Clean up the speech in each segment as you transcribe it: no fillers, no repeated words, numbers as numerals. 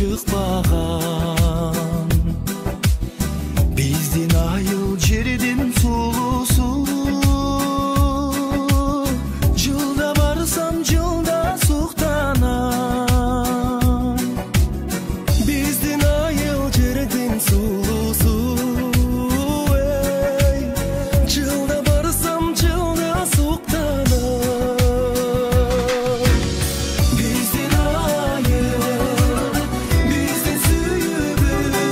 чыкпаган. Биздин айыл жердин сулусу, жылда барсам жылда суктанам. Биздин айыл жердин сулусу, жылда барсам жылда суктанам. Биздин айыл, биздин сүйүүбүз,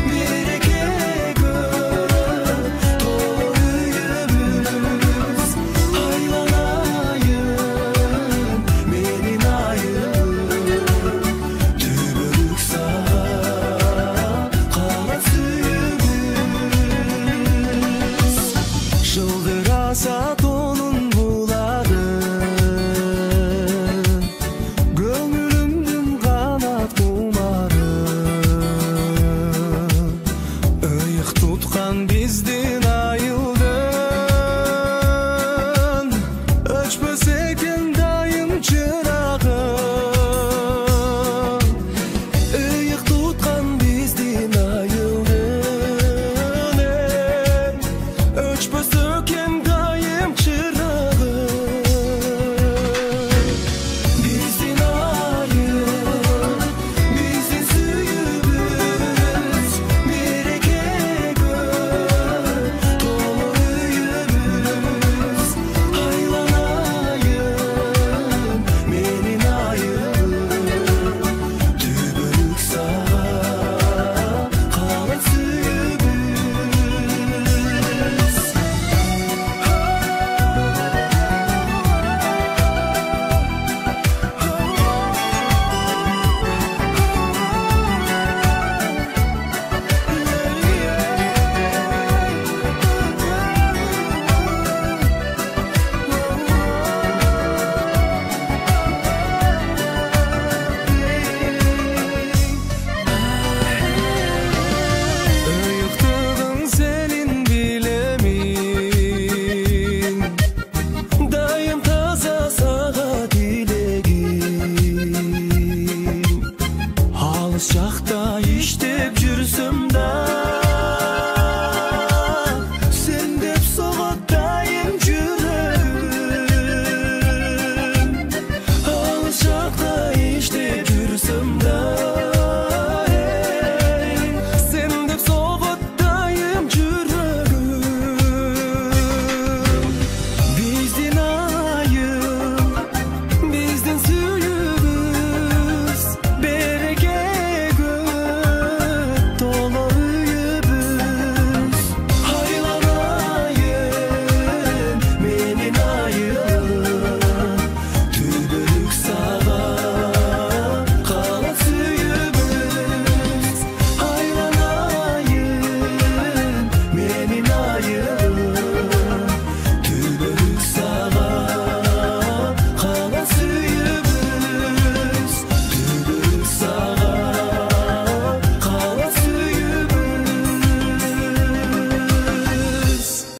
берекеге толы үйүбүз. Айланайын менин айылым, түбөлүк кала сүйүүбүз. Жылдыраса тонун булары, көңүлүмдүн канат кумары. Ыйык туткан биздин айылдын, өчпөс экен дайым чырагы. Ыйык туткан биздин айылдын, өчпөс экен дайым чырагы. Биздин айыл, биздин сүйүүбүз, берекеге толы үйүбүз. Айланайын менин айылым, түбөлүк кала сүйүүбүз. Ыйыктыгың сенин билемин, дайым таза сага тилегим. Алыс жакта иште